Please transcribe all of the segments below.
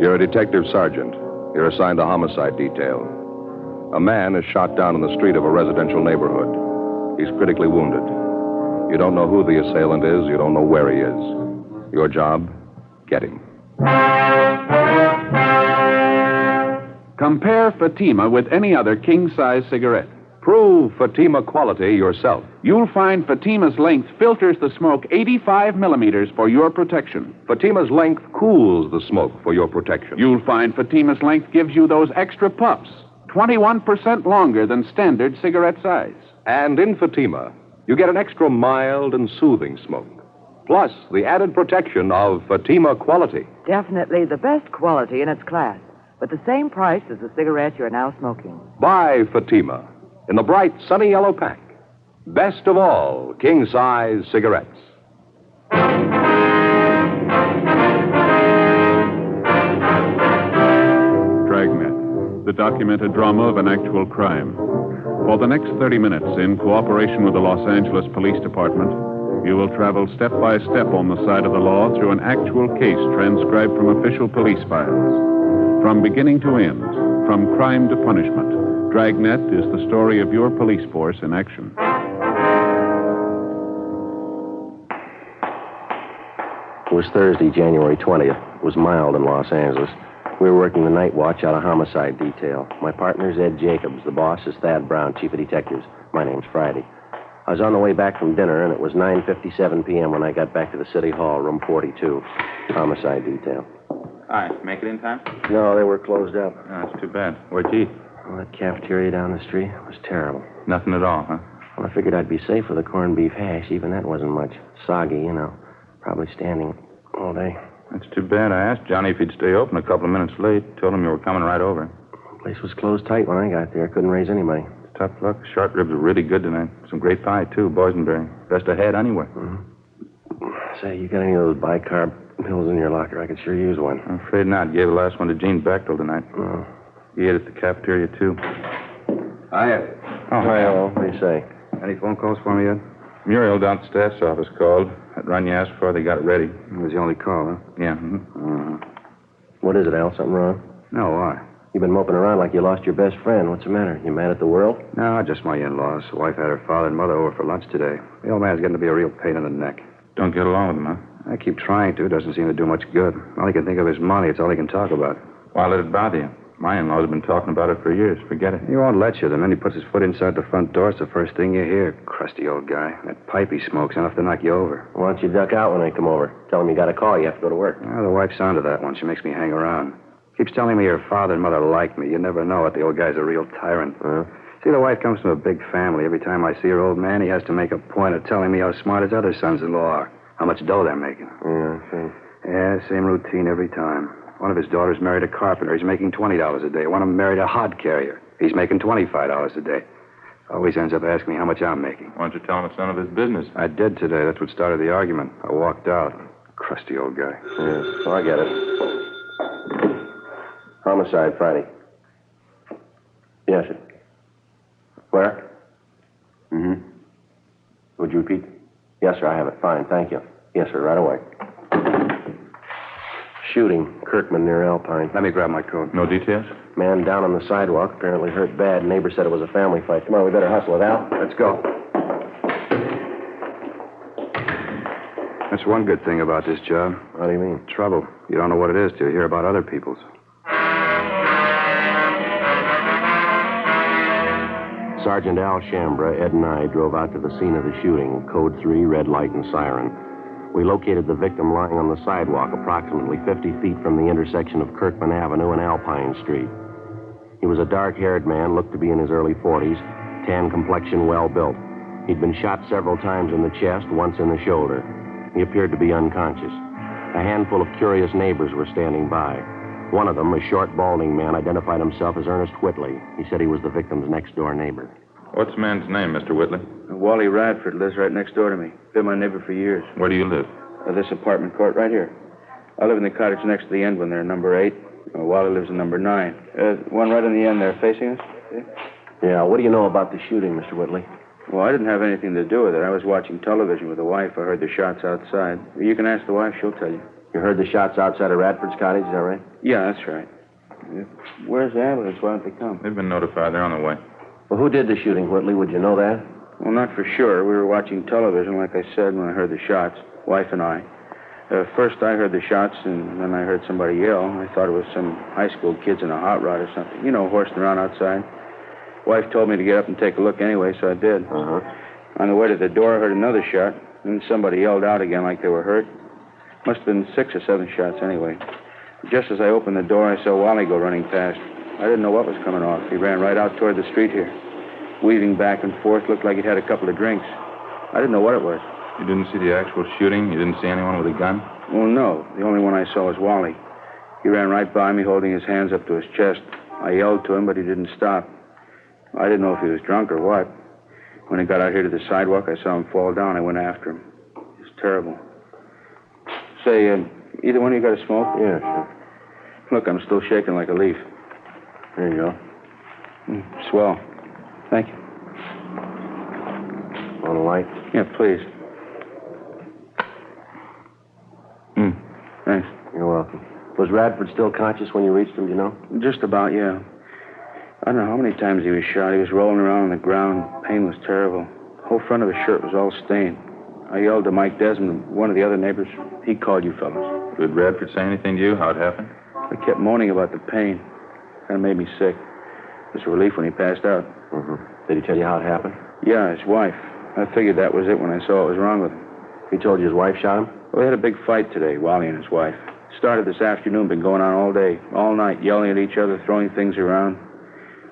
You're a detective sergeant. You're assigned a homicide detail. A man is shot down in the street of a residential neighborhood. He's critically wounded. You don't know who the assailant is. You don't know where he is. Your job, get him. Compare Fatima with any other king-size cigarette. Prove Fatima quality yourself. You'll find Fatima's length filters the smoke 85 millimeters for your protection. Fatima's length cools the smoke for your protection. You'll find Fatima's length gives you those extra puffs, 21% longer than standard cigarette size. And in Fatima, you get an extra mild and soothing smoke. Plus, the added protection of Fatima quality. Definitely the best quality in its class, but the same price as the cigarette you're now smoking. Buy Fatima in the bright, sunny yellow pack. Best of all, king-size cigarettes. Dragnet, the documented drama of an actual crime. For the next 30 minutes, in cooperation with the Los Angeles Police Department, you will travel step by step on the side of the law through an actual case transcribed from official police files. From beginning to end, from crime to punishment, Dragnet is the story of your police force in action. It was Thursday, January 20th. It was mild in Los Angeles. We were working the night watch out of homicide detail. My partner's Ed Jacobs. The boss is Thad Brown, chief of detectives. My name's Friday. I was on the way back from dinner, and it was 9:57 p.m. when I got back to the city hall, room 42, homicide detail. Hi, make it in time? No, they were closed up. Oh, that's too bad. Where'd you eat? Well, that cafeteria down the street was terrible. Nothing at all, huh? Well, I figured I'd be safe with a corned beef hash. Even that wasn't much. Soggy, you know. Probably standing all day. That's too bad. I asked Johnny if he'd stay open a couple of minutes late. Told him you were coming right over. The place was closed tight when I got there. Couldn't raise anybody. It's tough luck. Short ribs are really good tonight. Some great pie, too. Boysenberry. Best ahead anyway. Mm-hmm. Say, you got any of those bicarb pills in your locker? I could sure use one. I'm afraid not. Gave the last one to Gene Bechtel tonight. Oh. He ate at the cafeteria, too. Hiya. Oh, hi. Well, what do you say? Any phone calls for me yet? Muriel down at the staff's office called. That run you asked for, they got it ready. It was the only call, huh? Yeah. Mm-hmm. What is it, Al? Something wrong? No, why? You've been moping around like you lost your best friend. What's the matter? You mad at the world? No, just my in-laws. The wife had her father and mother over for lunch today. The old man's getting to be a real pain in the neck. Don't get along with him, huh? I keep trying to. Doesn't seem to do much good. All he can think of is money. It's all he can talk about. Why let it bother you? My in-laws have been talking about it for years. Forget it. He won't let you. The minute he puts his foot inside the front door, it's the first thing you hear. Crusty old guy. That pipe he smokes enough to knock you over. Why don't you duck out when they come over? Tell them you got a call. You have to go to work. Well, the wife's onto that one. She makes me hang around. Keeps telling me her father and mother like me. You never know it. The old guy's a real tyrant. See, the wife comes from a big family. Every time I see her old man, he has to make a point of telling me how smart his other sons-in-law are. How much dough they're making. Yeah, same routine every time. One of his daughters married a carpenter. He's making $20 a day. One of them married a hod carrier. He's making $25 a day. Always ends up asking me how much I'm making. Why don't you tell him it's none of his business? I did today. That's what started the argument. I walked out. Crusty old guy. Yeah, so I get it. Homicide, Friday. Yes, sir. Where? Mm-hmm. Would you repeat? Yes, sir, I have it. Fine, thank you. Yes, sir, right away. Shooting, Kirkman near Alpine. Let me grab my coat. No details? Man down on the sidewalk, apparently hurt bad. Neighbor said it was a family fight. Come on, we better hustle it out. Let's go. That's one good thing about this job. How do you mean? Trouble. You don't know what it is till you hear about other people's. Sergeant Al Shambra, Ed and I drove out to the scene of the shooting. Code 3, red light and siren. We located the victim lying on the sidewalk approximately 50 feet from the intersection of Kirkman Avenue and Alpine Street. He was a dark-haired man, looked to be in his early 40s, tan complexion, well-built. He'd been shot several times in the chest, once in the shoulder. He appeared to be unconscious. A handful of curious neighbors were standing by. One of them, a short, balding man, identified himself as Ernest Whitley. He said he was the victim's next-door neighbor. What's the man's name, Mr. Whitley? Wally Radford lives right next door to me. Been my neighbor for years. Where do you live? This apartment court right here. I live in the cottage next to the end when they're number 8. Wally lives in number 9. One right on the end there facing us. See? Yeah, what do you know about the shooting, Mr. Whitley? Well, I didn't have anything to do with it. I was watching television with the wife. I heard the shots outside. You can ask the wife. She'll tell you. You heard the shots outside of Radford's cottage, is that right? Yeah, that's right. Where's the ambulance? Why don't they come? They've been notified. They're on the way. Well, who did the shooting, Whitley? Would you know that? Well, not for sure. We were watching television, like I said, when I heard the shots, wife and I. First, I heard the shots, and then I heard somebody yell. I thought it was some high school kids in a hot rod or something. You know, horsing around outside. Wife told me to get up and take a look anyway, so I did. Uh-huh. On the way to the door, I heard another shot. Then somebody yelled out again like they were hurt. Must have been 6 or 7 shots anyway. Just as I opened the door, I saw Wally go running past. I didn't know what was coming off. He ran right out toward the street here. Weaving back and forth, looked like he'd had a couple of drinks. I didn't know what it was. You didn't see the actual shooting? You didn't see anyone with a gun? Well, no. The only one I saw was Wally. He ran right by me, holding his hands up to his chest. I yelled to him, but he didn't stop. I didn't know if he was drunk or what. When he got out here to the sidewalk, I saw him fall down. I went after him. It was terrible. Say, either one of you got a smoke? Yeah, sure. Look, I'm still shaking like a leaf. There you go. Swell. Thank you. Want a light? Yeah, please. Thanks. You're welcome. Was Radford still conscious when you reached him, do you know? Just about, yeah. I don't know how many times he was shot. He was rolling around on the ground. Pain was terrible. The whole front of his shirt was all stained. I yelled to Mike Desmond, one of the other neighbors. He called you fellas. Did Radford say anything to you? How it happened? I kept moaning about the pain. Kind of made me sick. It was a relief when he passed out. Mm-hmm. Did he tell you how it happened? Yeah, his wife. I figured that was it when I saw what was wrong with him. He told you his wife shot him? Well, they had a big fight today, Wally and his wife. Started this afternoon, been going on all day, all night, yelling at each other, throwing things around.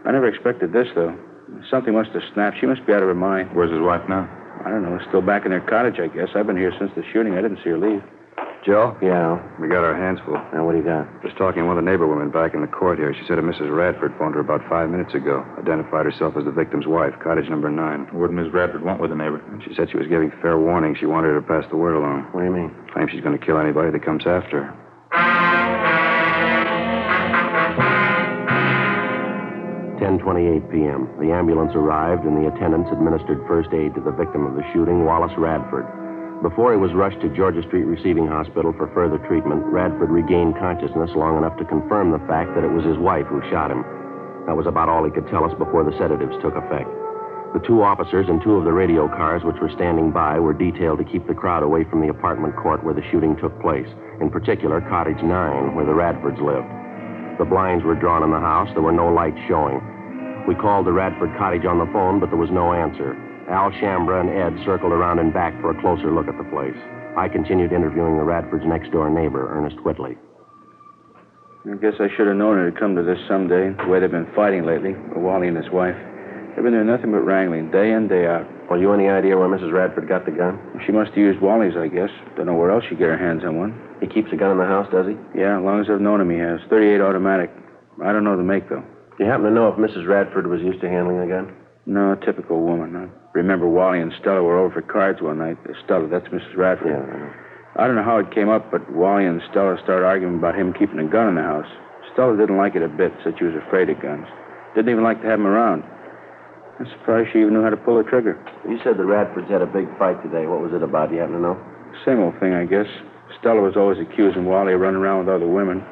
I never expected this, though. Something must have snapped. She must be out of her mind. Where's his wife now? I don't know. Still back in their cottage, I guess. I've been here since the shooting. I didn't see her leave. Joe? Yeah. We got our hands full. Now, what do you got? Just talking to one of the neighbor women back in the court here. She said a Mrs. Radford phoned her about 5 minutes ago. Identified herself as the victim's wife, cottage number 9. What did Miss Radford want with the neighbor? She said she was giving fair warning. She wanted her to pass the word along. What do you mean? Claims she's going to kill anybody that comes after her. 10:28 p.m. The ambulance arrived, and the attendants administered first aid to the victim of the shooting, Wallace Radford. Before he was rushed to Georgia Street Receiving Hospital for further treatment, Radford regained consciousness long enough to confirm the fact that it was his wife who shot him. That was about all he could tell us before the sedatives took effect. The 2 officers and 2 of the radio cars which were standing by were detailed to keep the crowd away from the apartment court where the shooting took place, in particular Cottage 9, where the Radfords lived. The blinds were drawn in the house. There were no lights showing. We called the Radford cottage on the phone, but there was no answer. Al Shambra and Ed circled around and back for a closer look at the place. I continued interviewing the Radford's next-door neighbor, Ernest Whitley. I guess I should have known it'd come to this someday, the way they've been fighting lately, Wally and his wife. They've been doing nothing but wrangling, day in, day out. Well, you any idea where Mrs. Radford got the gun? She must have used Wally's, I guess. Don't know where else she'd get her hands on one. He keeps a gun in the house, does he? Yeah, as long as I've known him, he has. 38 automatic. I don't know the make, though. Do you happen to know if Mrs. Radford was used to handling a gun? No, typical woman. I remember Wally and Stella were over for cards one night. Stella, that's Mrs. Radford. Yeah, I know. I don't know how it came up, but Wally and Stella started arguing about him keeping a gun in the house. Stella didn't like it a bit, said she was afraid of guns. Didn't even like to have him around. I'm surprised she even knew how to pull a trigger. You said the Radfords had a big fight today. What was it about? Do you happen to know? Same old thing, I guess. Stella was always accusing Wally of running around with other women,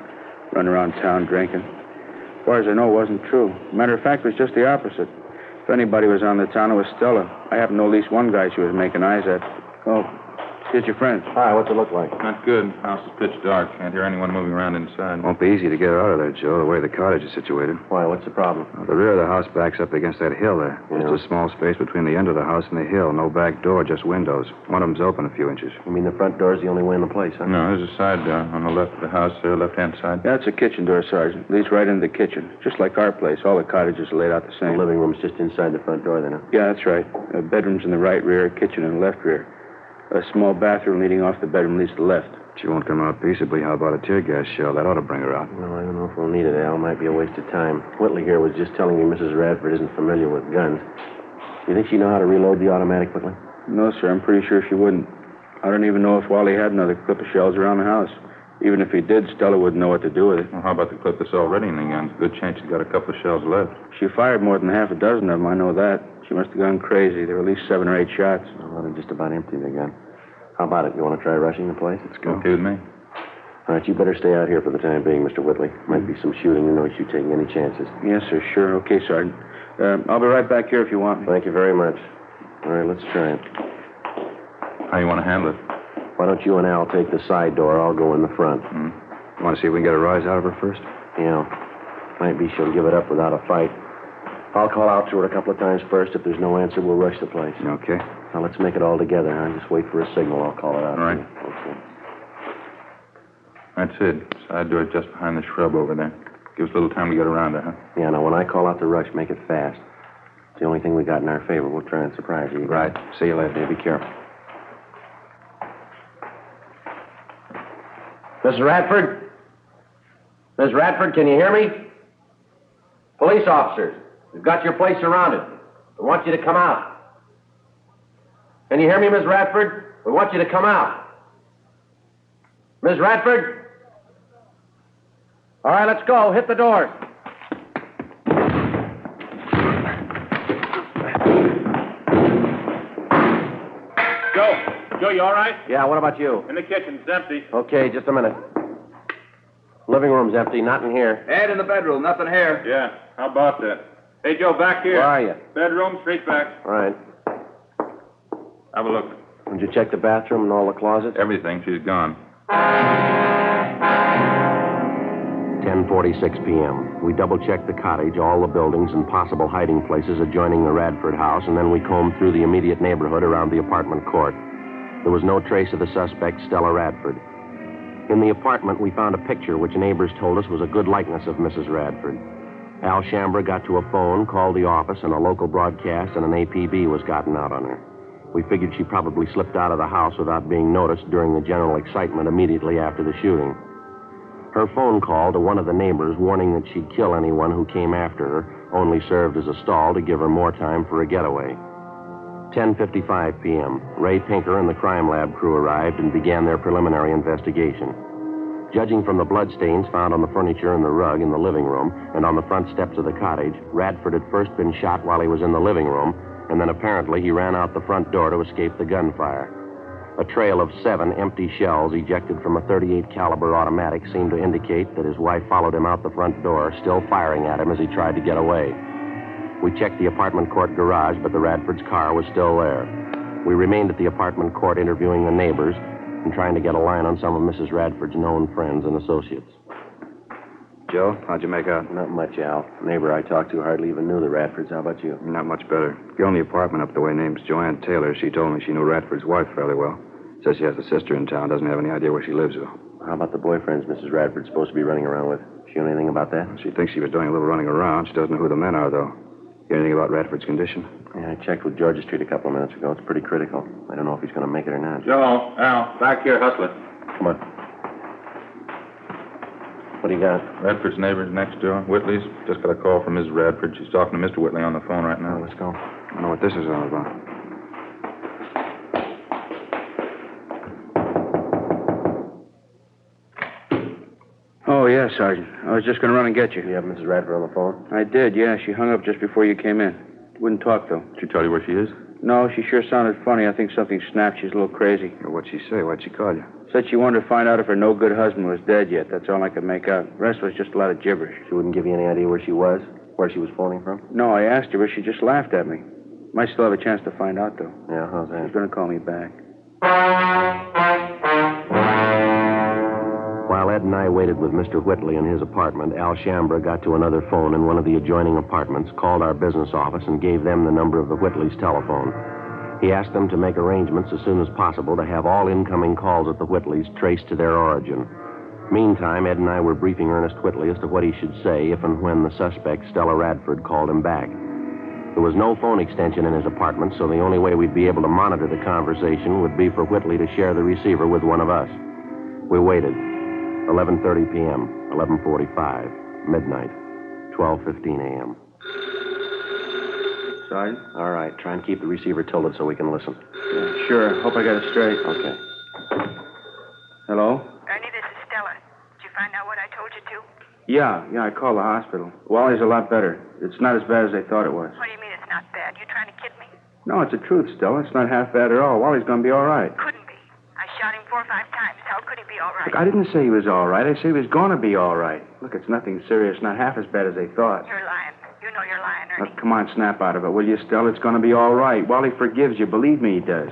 running around town drinking. As far as I know, it wasn't true. Matter of fact, it was just the opposite. If anybody was on the town, it was Stella. I happen to know at least one guy she was making eyes at. Oh, here's your friend. Hi, what's it look like? Not good. House is pitch dark. Can't hear anyone moving around inside. Won't be easy to get her out of there, Joe, the way the cottage is situated. Why, what's the problem? The rear of the house backs up against that hill there. Yeah. Just a small space between the end of the house and the hill. No back door, just windows. One of them's open a few inches. You mean the front door's the only way in the place, huh? No, there's a side door on the left of the house there, left-hand side. That's a kitchen door, Sergeant. Leads right into the kitchen. Just like our place. All the cottages are laid out the The same. living room's just inside the front door, then, huh? Yeah, that's right. Bedrooms in the right rear, kitchen in the left rear. A small bathroom leading off the bedroom leads to the left. She won't come out peaceably. How about a tear gas shell? That ought to bring her out. Well, I don't know if we'll need it, Al. Might be a waste of time. Whitley here was just telling me Mrs. Radford isn't familiar with guns. You think she know how to reload the automatic, Whitley? No, sir. I'm pretty sure she wouldn't. I don't even know if Wally had another clip of shells around the house. Even if he did, Stella wouldn't know what to do with it. Well, how about the clip that's already in the gun? Good chance she's got a couple of shells left. She fired more than half a dozen of them, I know that. She must have gone crazy. There were at least 7 or 8 shots. Well, they're just about empty, the gun. How about it? You want to try rushing the place? Let's go. Okay with me. All right, you better stay out here for the time being, Mr. Whitley. Might be some shooting, and no use you taking any chances. Yes, sir. Sure. Okay, Sergeant. I'll be right back here if you want me. Thank you very much. All right, let's try it. How you want to handle it? Why don't you and Al take the side door? I'll go in the front. You want to see if we can get a rise out of her first? Yeah. Might be she'll give it up without a fight. I'll call out to her a couple of times first. If there's no answer, we'll rush the place. Okay. Now, let's make it all together, huh? Just wait for a signal. I'll call it out. All right. Okay. That's it. Side door just behind the shrub over there. Gives a little time to get around her, huh? Yeah, now, when I call out the rush, make it fast. It's the only thing we got in our favor. We'll try and surprise you. Right. See you later. Yeah, be careful. Mrs. Radford? Miss Radford, can you hear me? Police officers, we've got your place surrounded. We want you to come out. Can you hear me, Miss Radford? We want you to come out. Miss Radford? All right, let's go. Hit the doors. Joe, you all right? Yeah, what about you? In the kitchen. It's empty. Okay, just a minute. Living room's empty, not in here. Ed, in the bedroom. Nothing here. Yeah, how about that? Hey, Joe, back here. Where are you? Bedroom, straight back. All right. Have a look. Did you check the bathroom and all the closets? Everything. She's gone. 10:46 p.m. We double-checked the cottage, all the buildings, and possible hiding places adjoining the Radford house, and then we combed through the immediate neighborhood around the apartment court. There was no trace of the suspect, Stella Radford. In the apartment, we found a picture which neighbors told us was a good likeness of Mrs. Radford. Al Shambra got to a phone, called the office, and a local broadcast and an APB was gotten out on her. We figured she probably slipped out of the house without being noticed during the general excitement immediately after the shooting. Her phone call to one of the neighbors warning that she'd kill anyone who came after her only served as a stall to give her more time for a getaway. 10:55 p.m. Ray Pinker and the crime lab crew arrived and began their preliminary investigation. Judging from the bloodstains found on the furniture and the rug in the living room and on the front steps of the cottage, Radford had first been shot while he was in the living room, and then apparently he ran out the front door to escape the gunfire. A trail of 7 empty shells ejected from a .38 caliber automatic seemed to indicate that his wife followed him out the front door, still firing at him as he tried to get away. We checked the apartment court garage, but the Radford's car was still there. We remained at the apartment court interviewing the neighbors and trying to get a line on some of Mrs. Radford's known friends and associates. Joe, how'd you make out? Not much, Al. The neighbor I talked to hardly even knew the Radfords. How about you? Not much better. The only apartment up the way name's Joanne Taylor. She told me she knew Radford's wife fairly well. Says she has a sister in town. Doesn't have any idea where she lives, though. How about the boyfriends Mrs. Radford's supposed to be running around with? She know anything about that? She thinks she was doing a little running around. She doesn't know who the men are, though. Hear anything about Radford's condition? Yeah, I checked with Georgia Street a couple of minutes ago. It's pretty critical. I don't know if he's going to make it or not. Joe, Al, back here, hustler. Come on. What do you got? Radford's neighbors next door, Whitley's. Just got a call from Mrs. Radford. She's talking to Mr. Whitley on the phone right now. Let's go. I don't know what this is all about. Oh, yeah, Sergeant. I was just going to run and get you. Do you have Mrs. Radford on the phone? I did, yeah. She hung up just before you came in. Wouldn't talk, though. Did she tell you where she is? No, she sure sounded funny. I think something snapped. She's a little crazy. What'd she say? Why'd she call you? Said she wanted to find out if her no-good husband was dead yet. That's all I could make out. The rest was just a lot of gibberish. She wouldn't give you any idea where she was? Where she was phoning from? No, I asked her, but she just laughed at me. Might still have a chance to find out, though. Yeah, how's that? She's going to call me back. While Ed and I waited with Mr. Whitley in his apartment, Al Shambra got to another phone in one of the adjoining apartments, called our business office, and gave them the number of the Whitleys' telephone. He asked them to make arrangements as soon as possible to have all incoming calls at the Whitleys traced to their origin. Meantime, Ed and I were briefing Ernest Whitley as to what he should say if and when the suspect, Stella Radford, called him back. There was no phone extension in his apartment, so the only way we'd be able to monitor the conversation would be for Whitley to share the receiver with one of us. We waited. 11:30 p.m., 11:45, midnight, 12:15 a.m. Sergeant? All right, try and keep the receiver tilted so we can listen. Yeah, sure. Hope I got it straight. Okay. Hello? Ernie, this is Stella. Did you find out what I told you to? Yeah, I called the hospital. Wally's a lot better. It's not as bad as they thought it was. What do you mean it's not bad? You trying to kid me? No, it's the truth, Stella. It's not half bad at all. Wally's going to be all right. Couldn't be. I shot him 4 or 5 times. times. How could he be all right? Look, I didn't say he was all right. I said he was going to be all right. Look, it's nothing serious, not half as bad as they thought. You're lying. You know you're lying, Ernie. Look, come on, snap out of it, will you, Stella? It's going to be all right. Wally forgives you. Believe me, he does.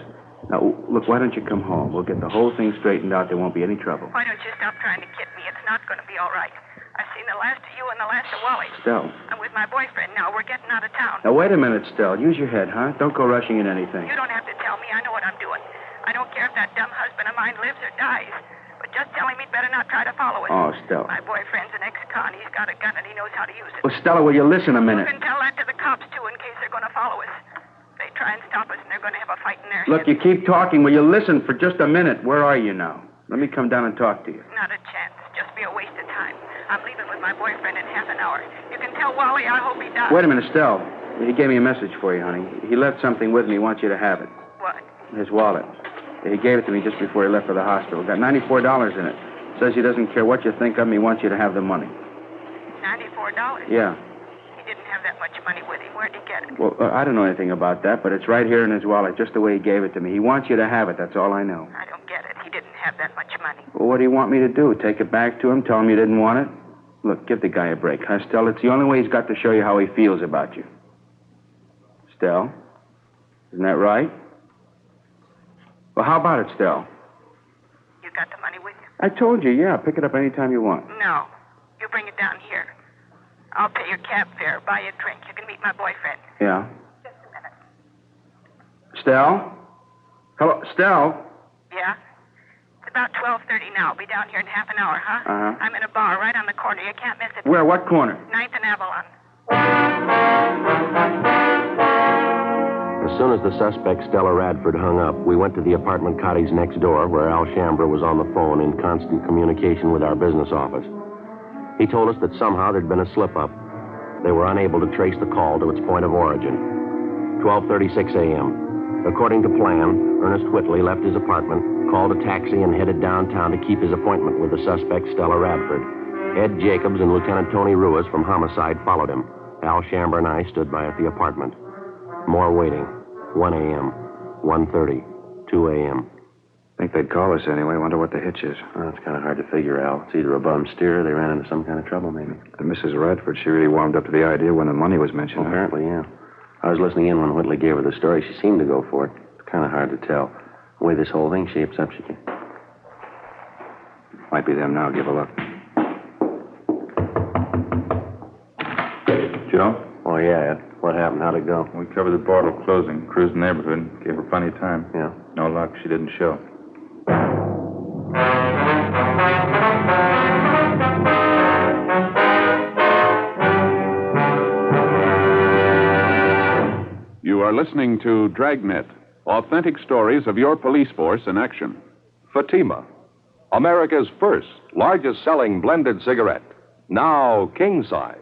Now, look, why don't you come home? We'll get the whole thing straightened out. There won't be any trouble. Why don't you stop trying to kid me? It's not going to be all right. I've seen the last of you and the last of Wally. Stella. I'm with my boyfriend now. We're getting out of town. Now, wait a minute, Stella. Use your head, huh? Don't go rushing in anything. You don't have to tell me. I know what I'm doing. I don't care if that dumb husband of mine lives or dies. But just tell him he'd better not try to follow us. Oh, Stella. My boyfriend's an ex-con. He's got a gun and he knows how to use it. Well, Stella, will you listen a minute? You can tell that to the cops, too, in case they're going to follow us. They try and stop us, and they're going to have a fight in their Look, heads. you keep talking. Will you listen for just a minute? Where are you now? Let me come down and talk to you. Not a chance. Just be a waste of time. I'm leaving with my boyfriend in half an hour. You can tell Wally I hope he dies. Wait a minute, Stella. He gave me a message for you, honey. He left something with me. He wants you to have it. What? His wallet. He gave it to me just before he left for the hospital. Got $94 in it. Says he doesn't care what you think of him. He wants you to have the money. $94? Yeah. He didn't have that much money with him. Where'd he get it? Well, I don't know anything about that, but it's right here in his wallet, just the way he gave it to me. He wants you to have it. That's all I know. I don't get it. He didn't have that much money. Well, what do you want me to do? Take it back to him? Tell him you didn't want it? Look, give the guy a break, huh, Stella? It's the only way he's got to show you how he feels about you. Stella? Isn't that right? Well, how about it, Stella? You got the money with you? I told you, yeah. Pick it up any time you want. No. You bring it down here. I'll pay your cab fare, buy you a drink. You can meet my boyfriend. Yeah. Just a minute. Stella? Hello, Stella? Yeah? It's about 12:30 now. I'll be down here in half an hour, huh? Uh-huh. I'm in a bar right on the corner. You can't miss it. Where? What corner? 9th and Avalon. As soon as the suspect, Stella Radford, hung up, we went to the apartment cottage next door where Al Shambra was on the phone in constant communication with our business office. He told us that somehow there'd been a slip-up. They were unable to trace the call to its point of origin. 12:36 a.m. According to plan, Ernest Whitley left his apartment, called a taxi, and headed downtown to keep his appointment with the suspect, Stella Radford. Ed Jacobs and Lieutenant Tony Ruiz from Homicide followed him. Al Shambra and I stood by at the apartment. More waiting. 1 a.m., 1:30, 2 a.m. Think they'd call us anyway. Wonder what the hitch is. Well, it's kind of hard to figure, Al. It's either a bum steer or they ran into some kind of trouble, maybe. And Mrs. Radford, she really warmed up to the idea when the money was mentioned. Well, apparently, yeah. I was listening in when Whitley gave her the story. She seemed to go for it. It's kind of hard to tell. The way this whole thing shapes up, she can... Might be them now. Give a look. Joe? Oh, yeah, Ed. What happened? How'd it go? We covered the portal closing, cruised the neighborhood, gave her plenty of time. Yeah. No luck, she didn't show. You are listening to Dragnet, authentic stories of your police force in action. Fatima, America's first, largest selling blended cigarette. Now king size.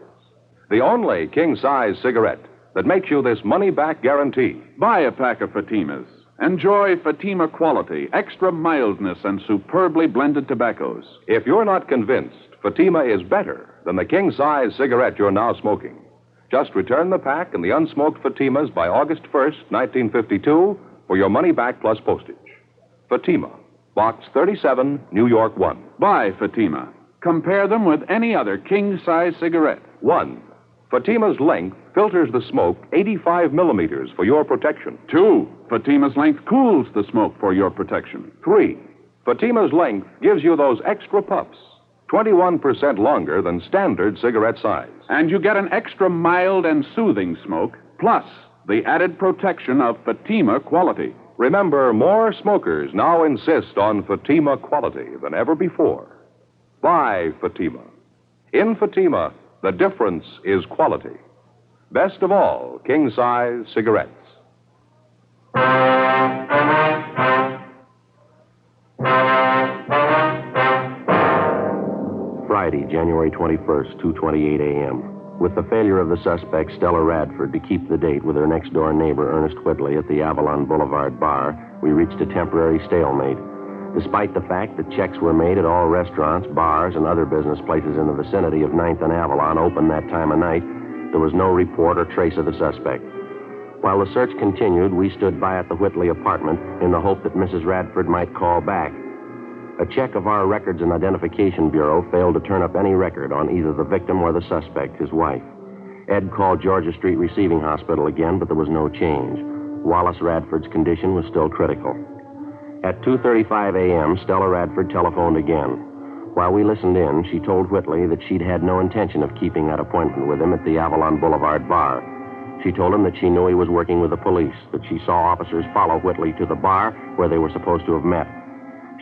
The only king size cigarette that makes you this money-back guarantee. Buy a pack of Fatimas. Enjoy Fatima quality, extra mildness, and superbly blended tobaccos. If you're not convinced Fatima is better than the king size cigarette you're now smoking, just return the pack and the unsmoked Fatimas by August 1st, 1952, for your money back plus postage. Fatima, Box 37, New York 1. Buy Fatima. Compare them with any other king-size cigarette. 1. Fatima's length filters the smoke 85 millimeters for your protection. 2. Fatima's length cools the smoke for your protection. 3. Fatima's length gives you those extra puffs, 21% longer than standard cigarette size. And you get an extra mild and soothing smoke, plus the added protection of Fatima quality. Remember, more smokers now insist on Fatima quality than ever before. Buy Fatima. In Fatima, the difference is quality. Best of all, king-size cigarettes. Friday, January 21st, 2:28 a.m. With the failure of the suspect, Stella Radford, to keep the date with her next-door neighbor, Ernest Whitley, at the Avalon Boulevard bar, we reached a temporary stalemate. Despite the fact that checks were made at all restaurants, bars, and other business places in the vicinity of 9th and Avalon open that time of night, there was no report or trace of the suspect. While the search continued, we stood by at the Whitley apartment in the hope that Mrs. Radford might call back. A check of our Records and Identification Bureau failed to turn up any record on either the victim or the suspect, his wife. Ed called Georgia Street Receiving Hospital again, but there was no change. Wallace Radford's condition was still critical. At 2:35 a.m., Stella Radford telephoned again. While we listened in, she told Whitley that she'd had no intention of keeping that appointment with him at the Avalon Boulevard bar. She told him that she knew he was working with the police, that she saw officers follow Whitley to the bar where they were supposed to have met.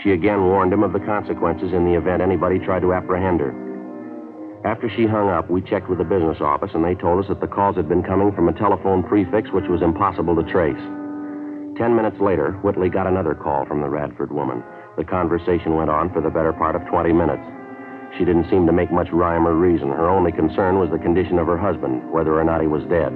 She again warned him of the consequences in the event anybody tried to apprehend her. After she hung up, we checked with the business office, and they told us that the calls had been coming from a telephone prefix which was impossible to trace. 10 minutes later, Whitley got another call from the Radford woman. The conversation went on for the better part of 20 minutes. She didn't seem to make much rhyme or reason. Her only concern was the condition of her husband, whether or not he was dead.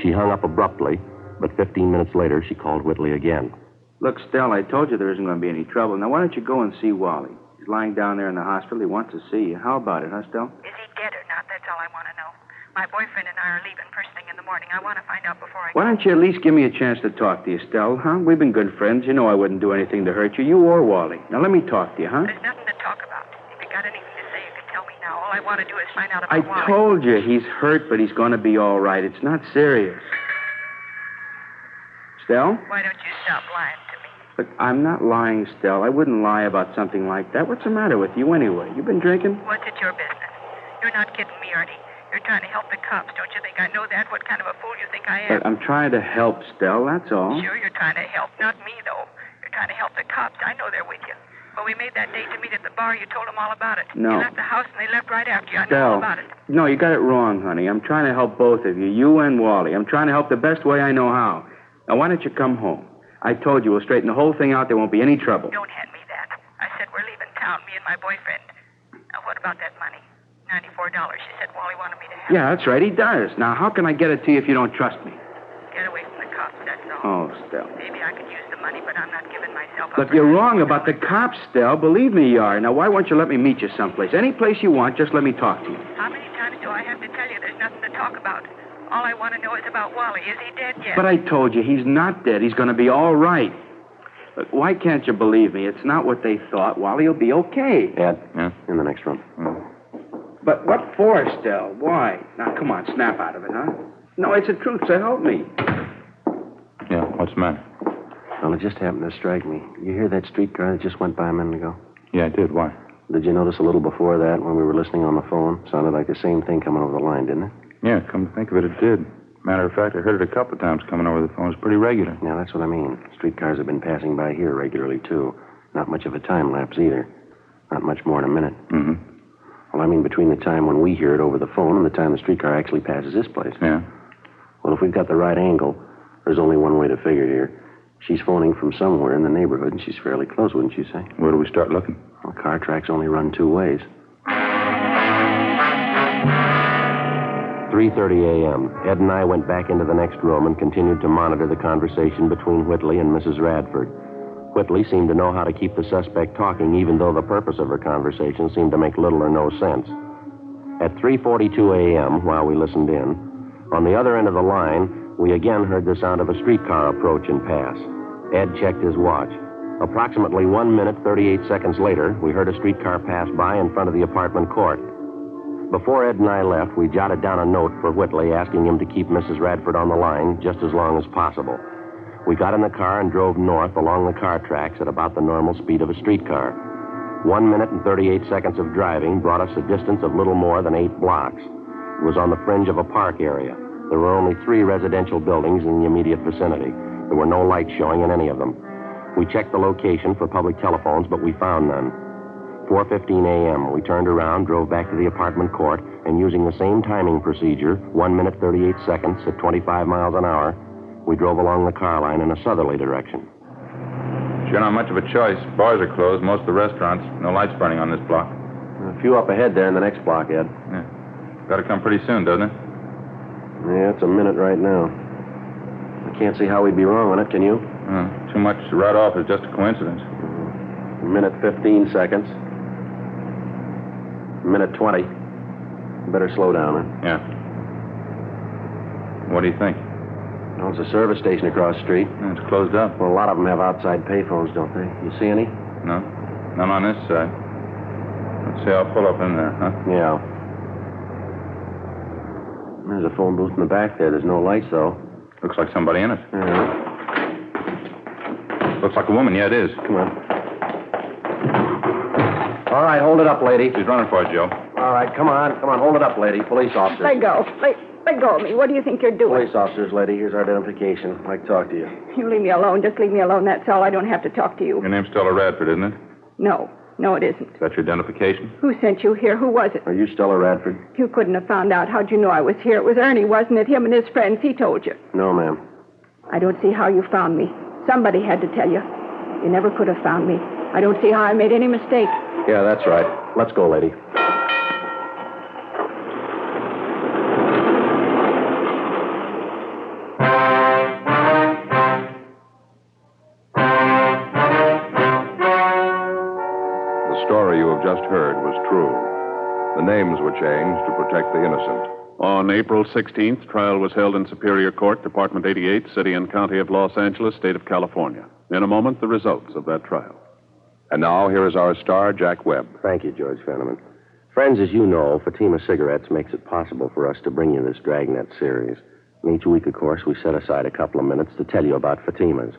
She hung up abruptly, but 15 minutes later, she called Whitley again. Look, Stell, I told you there isn't going to be any trouble. Now, why don't you go and see Wally? He's lying down there in the hospital. He wants to see you. How about it, huh, Stell? Is he dead or not? That's all I want to know. My boyfriend and I are leaving first thing in the morning. I want to find out before I go. Why don't you at least give me a chance to talk to you, Stell, huh? We've been good friends. You know I wouldn't do anything to hurt you or Wally. Now, let me talk to you, huh? There's nothing to talk about. If you got anything to say, you can tell me now. All I want to do is find out about I Wally. told you he's hurt, but he's going to be all right. It's not serious. Stell? Why don't you stop lying to me? Look, I'm not lying, Stell. I wouldn't lie about something like that. What's the matter with you anyway? You been drinking? What's it your business? You're not kidding me, Artie. You're trying to help the cops. Don't you think I know that? What kind of a fool you think I am? Look, I'm trying to help, Stell, that's all. Sure, you're trying to help. Not me, though. You're trying to help the cops. I know they're with you. When we made that date to meet at the bar, you told them all about it. No. You left the house and they left right after you. I know Stell, all about it. no, you got it wrong, honey. I'm trying to help both of you, you and Wally. I'm trying to help the best way I know how. Now, why don't you come home? I told you we'll straighten the whole thing out. There won't be any trouble. Don't hand me that. I said we're leaving town, me and my boyfriend. Now, what about that money? $94. She said Wally wanted me to have Yeah, that's right. He does. Now, how can I get it to you if you don't trust me? Get away from the cops, that's all. Oh, Stell. Maybe I could use the money, but I'm not giving myself up. Look, for you're $94. wrong about the cops, Stell. Believe me, you are. Now, why won't you let me meet you someplace? Any place you want, just let me talk to you. How many times do I have to tell you there's nothing to talk about? All I want to know is about Wally. Is he dead yet? But I told you, he's not dead. He's going to be all right. Look, why can't you believe me? It's not what they thought. Wally will be okay. Ed, Yeah? in the next room. But what for, Stell? Why? Now, come on, snap out of it, huh? No, it's the truth, so help me. Yeah, what's the matter? Well, it just happened to strike me. You hear that streetcar that just went by a minute ago? Yeah, I did. Why? Did you notice a little before that when we were listening on the phone? Sounded like the same thing coming over the line, didn't it? Yeah, come to think of it, it did. Matter of fact, I heard it a couple of times coming over the phone. It's pretty regular. Yeah, that's what I mean. Streetcars have been passing by here regularly, too. Not much of a time lapse, either. Not much more than a minute. Mm-hmm. Well, I mean between the time when we hear it over the phone and the time the streetcar actually passes this place. Yeah? Well, if we've got the right angle, there's only one way to figure it here. She's phoning from somewhere in the neighborhood, and she's fairly close, wouldn't you say? Where do we start looking? Well, car tracks only run two ways. 3:30 a.m. Ed and I went back into the next room and continued to monitor the conversation between Whitley and Mrs. Radford. Whitley seemed to know how to keep the suspect talking, even though the purpose of her conversation seemed to make little or no sense. At 3:42 a.m., while we listened in, on the other end of the line, we again heard the sound of a streetcar approach and pass. Ed checked his watch. Approximately 1 minute, 38 seconds later, we heard a streetcar pass by in front of the apartment court. Before Ed and I left, we jotted down a note for Whitley asking him to keep Mrs. Radford on the line just as long as possible. We got in the car and drove north along the car tracks at about the normal speed of a streetcar. 1 minute and 38 seconds of driving brought us a distance of little more than 8 blocks. It was on the fringe of a park area. There were only 3 residential buildings in the immediate vicinity. There were no lights showing in any of them. We checked the location for public telephones, but we found none. 4:15 a.m., we turned around, drove back to the apartment court, and using the same timing procedure, 1 minute, 38 seconds at 25 miles an hour, we drove along the car line in a southerly direction. Sure not much of a choice. Bars are closed, most of the restaurants. No lights burning on this block. A few up ahead there in the next block, Ed. Yeah. Got to come pretty soon, doesn't it? Yeah, it's a minute right now. I can't see how we'd be wrong on it, can you? Too much to write off is just a coincidence. A minute, 15 seconds. A minute, 20. Better slow down, huh? Yeah. What do you think? Well, it's a service station across the street. It's closed up. Well, a lot of them have outside payphones, don't they? You see any? No? None on this side. Let's see, I'll pull up in there, huh? Yeah. There's a phone booth in the back there. There's no lights, though. Looks like somebody in it. Yeah. Looks like a woman. Yeah, it is. Come on. All right, hold it up, lady. She's running for it, Joe. All right, come on. Come on, hold it up, lady. Police officers. Let go. Let go of me. What do you think you're doing? Police officers, lady. Here's our identification. I'd like to talk to you. You leave me alone. Just leave me alone. That's all. I don't have to talk to you. Your name's Stella Radford, isn't it? No, it isn't. Is that your identification? Who sent you here? Who was it? Are you Stella Radford? You couldn't have found out. How'd you know I was here? It was Ernie, wasn't it? Him and his friends. He told you. No, ma'am. I don't see how you found me. Somebody had to tell you. You never could have found me. I don't see how I made any mistake. Yeah, that's right. Let's go, lady. The story you have just heard was true. The names were changed to protect the innocent. On April 16th, trial was held in Superior Court, Department 88, City and County of Los Angeles, State of California. In a moment, the results of that trial. And now, here is our star, Jack Webb. Thank you, George Fenneman. Friends, as you know, Fatima Cigarettes makes it possible for us to bring you this Dragnet series. And each week, of course, we set aside a couple of minutes to tell you about Fatima's.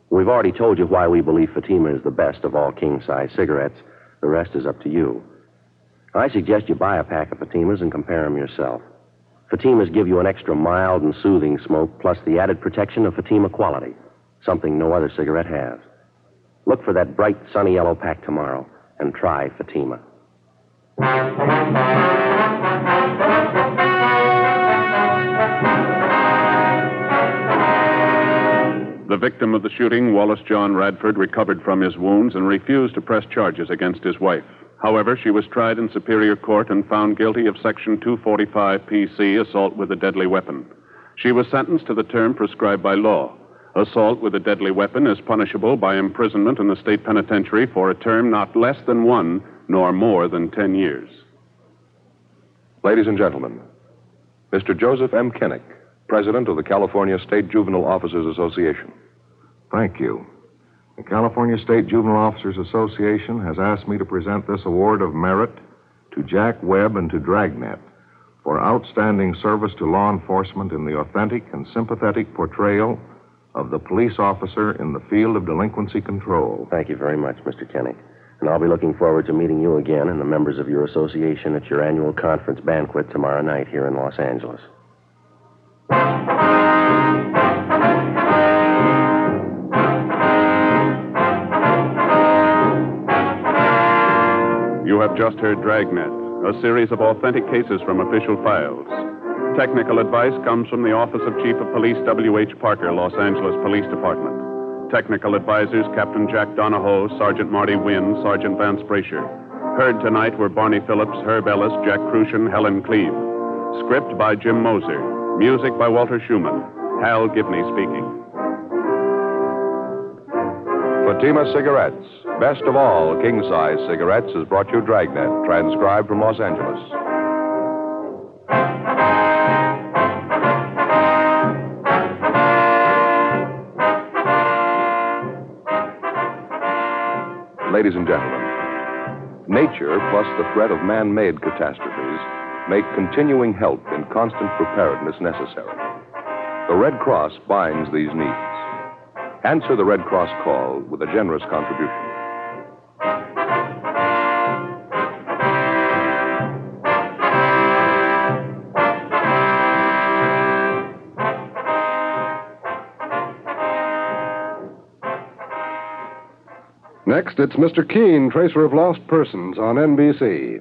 We've already told you why we believe Fatima is the best of all king-size cigarettes. The rest is up to you. I suggest you buy a pack of Fatimas and compare them yourself. Fatimas give you an extra mild and soothing smoke, plus the added protection of Fatima quality, something no other cigarette has. Look for that bright, sunny yellow pack tomorrow and try Fatima. The victim of the shooting, Wallace John Radford, recovered from his wounds and refused to press charges against his wife. However, she was tried in Superior Court and found guilty of Section 245 PC, assault with a deadly weapon. She was sentenced to the term prescribed by law. Assault with a deadly weapon is punishable by imprisonment in the state penitentiary for a term not less than 1 nor more than 10 years. Ladies and gentlemen, Mr. Joseph M. Kennick, President of the California State Juvenile Officers Association. Thank you. The California State Juvenile Officers Association has asked me to present this award of merit to Jack Webb and to Dragnet for outstanding service to law enforcement in the authentic and sympathetic portrayal of the police officer in the field of delinquency control. Thank you very much, Mr. Kennick. And I'll be looking forward to meeting you again and the members of your association at your annual conference banquet tomorrow night here in Los Angeles. You have just heard Dragnet, a series of authentic cases from official files. Technical advice comes from the Office of Chief of Police W.H. Parker, Los Angeles Police Department. Technical advisors Captain Jack Donahoe, Sergeant Marty Wynn, Sergeant Vance Brasher. Heard tonight were Barney Phillips, Herb Ellis, Jack Crucian, Helen Cleve. Script by Jim Moser. Music by Walter Schumann. Hal Gibney speaking. Fatima Cigarettes, best of all king-size cigarettes, has brought you Dragnet, transcribed from Los Angeles. Ladies and gentlemen, nature plus the threat of man-made catastrophes make continuing help in constant preparedness necessary. The Red Cross binds these needs. Answer the Red Cross call with a generous contribution. Next, it's Mr. Keene, Tracer of Lost Persons on NBC.